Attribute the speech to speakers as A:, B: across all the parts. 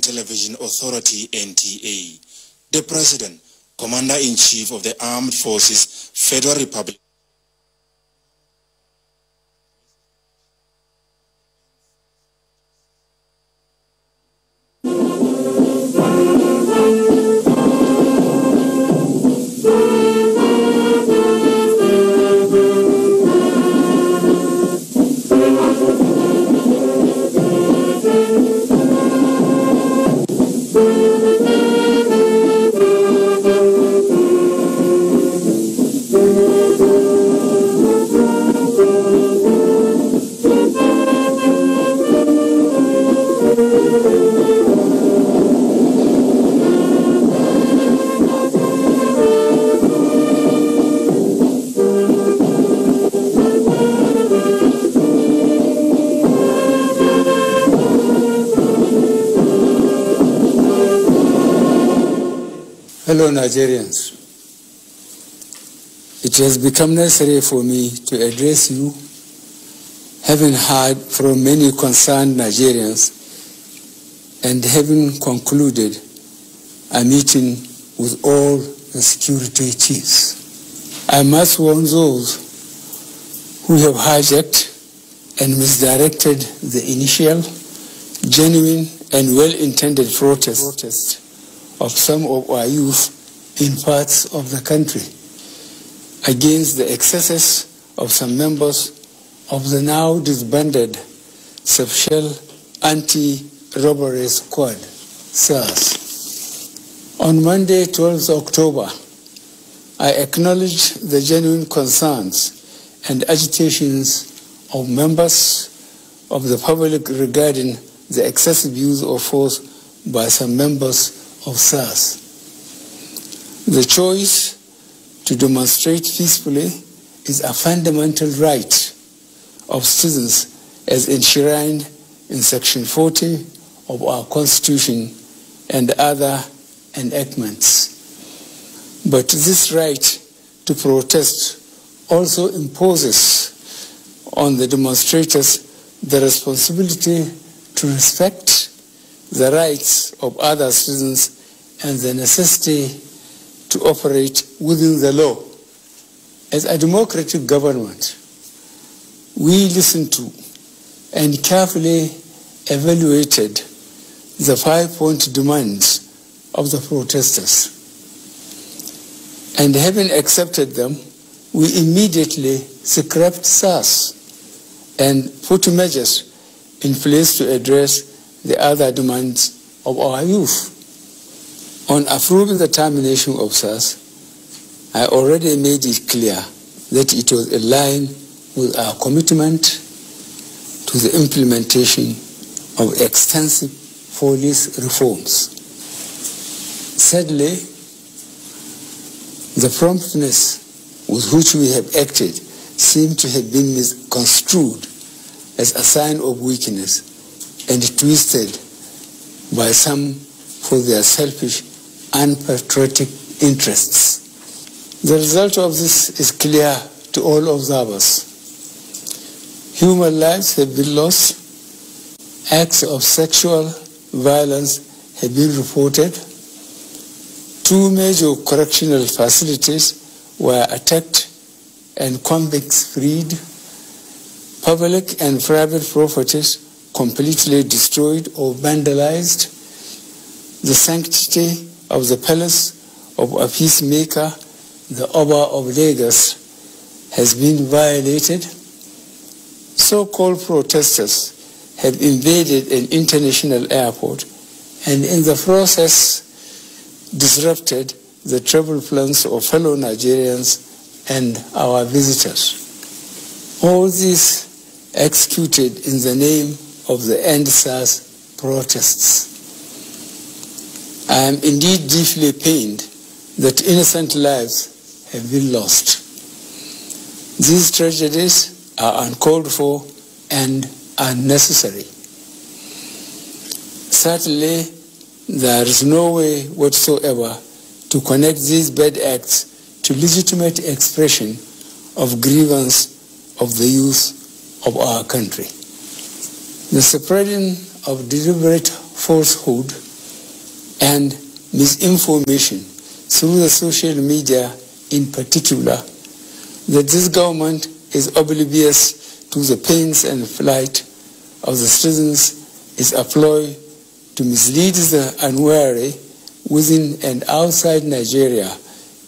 A: Television Authority (NTA). The President, Commander-in-Chief of the Armed Forces, Federal Republic.
B: Fellow Nigerians, it has become necessary for me to address you, having heard from many concerned Nigerians and having concluded a meeting with all the security chiefs. I must warn those who have hijacked and misdirected the initial, genuine and well-intended protests of some of our youth in parts of the country against the excesses of some members of the now disbanded Special Anti-Robbery Squad, SARS. On Monday, 12th October, I acknowledged the genuine concerns and agitations of members of the public regarding the excessive use of force by some members of SARS. The choice to demonstrate peacefully is a fundamental right of citizens as enshrined in Section 40 of our Constitution and other enactments. But this right to protest also imposes on the demonstrators the responsibility to respect the rights of other citizens and the necessity to operate within the law. As a democratic government, we listened to and carefully evaluated the 5-point demands of the protesters. And having accepted them, we immediately scrapped SARS and put measures in place to address the other demands of our youth. On approving the termination of SARS, I already made it clear that it was in line with our commitment to the implementation of extensive police reforms. Sadly, the promptness with which we have acted seemed to have been misconstrued as a sign of weakness and twisted by some for their selfish, unpatriotic interests. The result of this is clear to all observers. Human lives have been lost, acts of sexual violence have been reported, 2 major correctional facilities were attacked and convicts freed, public and private properties completely destroyed or vandalized, the sanctity of the palace of a peacemaker, the Oba of Lagos, has been violated. So-called protesters have invaded an international airport and in the process disrupted the travel plans of fellow Nigerians and our visitors. All this executed in the name of the End SARS protests. I am indeed deeply pained that innocent lives have been lost. These tragedies are uncalled for and unnecessary. Certainly, there is no way whatsoever to connect these bad acts to legitimate expression of grievance of the youth of our country. The spreading of deliberate falsehood and misinformation through the social media in particular, that this government is oblivious to the pains and plight of the citizens is a ploy to mislead the unwary within and outside Nigeria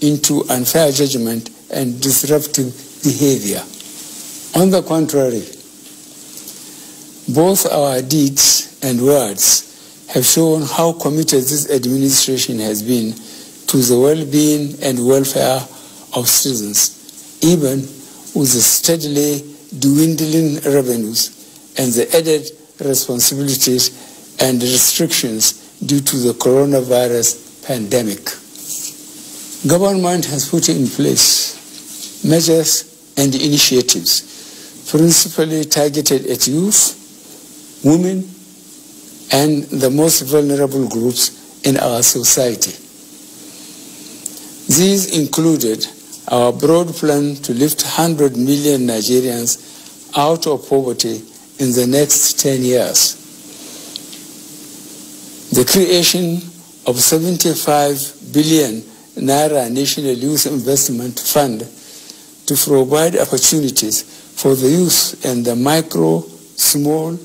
B: into unfair judgment and disruptive behavior. On the contrary, both our deeds and words have shown how committed this administration has been to the well-being and welfare of citizens, even with the steadily dwindling revenues and the added responsibilities and restrictions due to the coronavirus pandemic. Government has put in place measures and initiatives principally targeted at youth, women, and the most vulnerable groups in our society. These included our broad plan to lift 100 million Nigerians out of poverty in the next 10 years. The creation of 75 billion Naira National Youth Investment Fund to provide opportunities for the youth and the micro, small,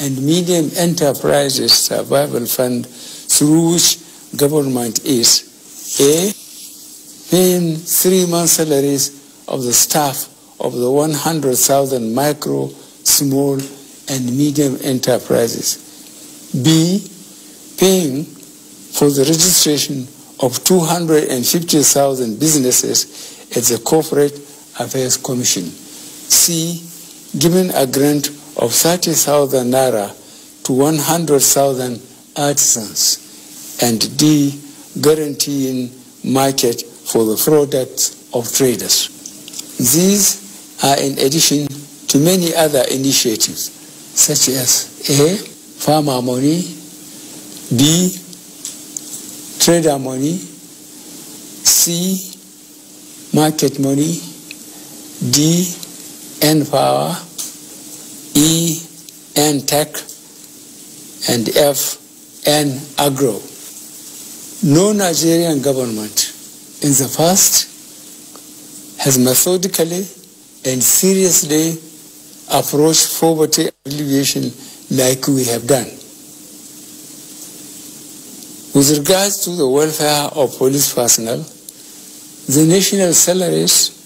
B: and medium enterprises survival fund, through which government is A, paying 3-month salaries of the staff of the 100,000 micro, small, and medium enterprises. B, paying for the registration of 250,000 businesses at the Corporate Affairs Commission. C, giving a grant of 30,000 Naira to 100,000 artisans. And D, guaranteeing market for the products of traders. These are in addition to many other initiatives, such as A, farmer money, B, trader money, C, market money, D, N-Power, E, N-Tech, and F, N-Agro. No Nigerian government in the past has methodically and seriously approached poverty alleviation like we have done. With regards to the welfare of police personnel, the National Salaries,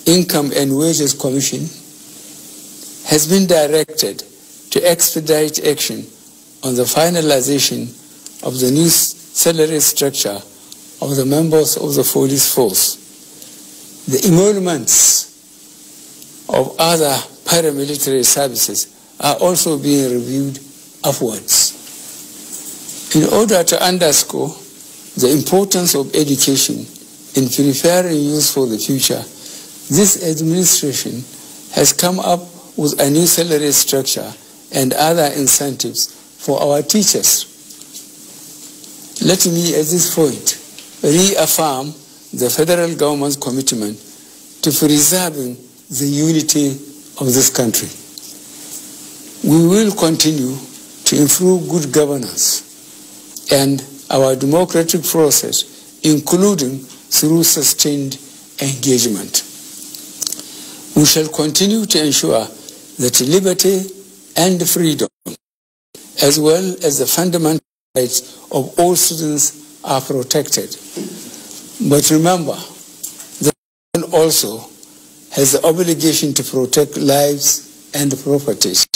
B: Income and Wages Commission has been directed to expedite action on the finalization of the new salary structure of the members of the police force. The emoluments of other paramilitary services are also being reviewed upwards. In order to underscore the importance of education in preparing youth for the future, this administration has come up with a new salary structure and other incentives for our teachers. Let me at this point reaffirm the federal government's commitment to preserving the unity of this country. We will continue to improve good governance and our democratic process, including through sustained engagement. We shall continue to ensure that liberty and freedom, as well as the fundamental rights of all citizens, are protected. But remember, the government also has the obligation to protect lives and properties,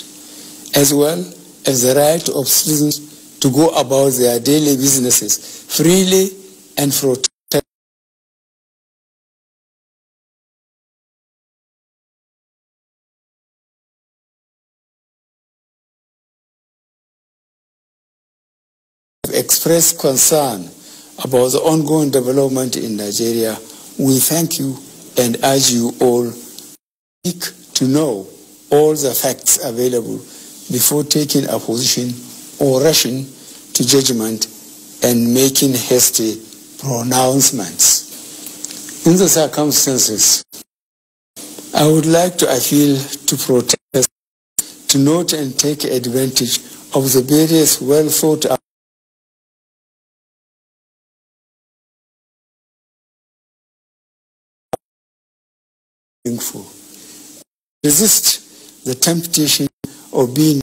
B: as well as the right of citizens to go about their daily businesses freely and protect expressed concern about the ongoing development in Nigeria. We thank you and urge you all to know all the facts available before taking a position or rushing to judgment and making hasty pronouncements. In the circumstances, I would like to appeal to protesters to note and take advantage of the various well-thought-out resist the temptation of being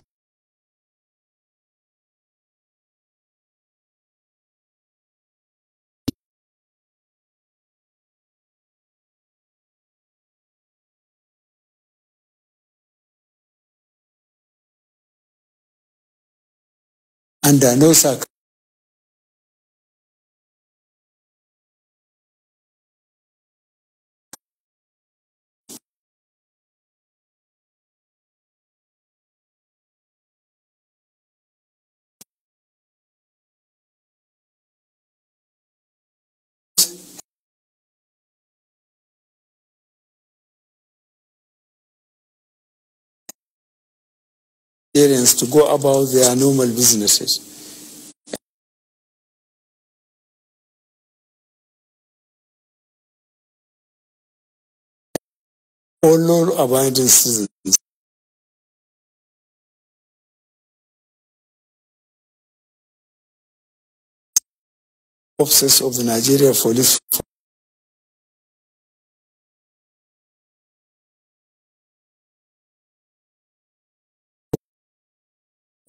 B: under no circumstances to go about their normal businesses. All law-abiding citizens officers of the Nigeria Police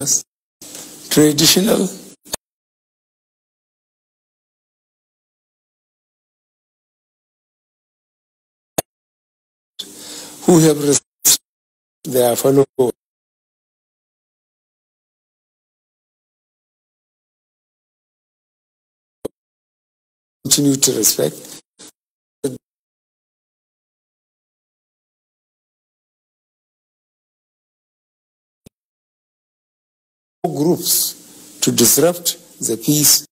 B: Force, traditional who have respected their fellow continue to respect groups to disrupt the peace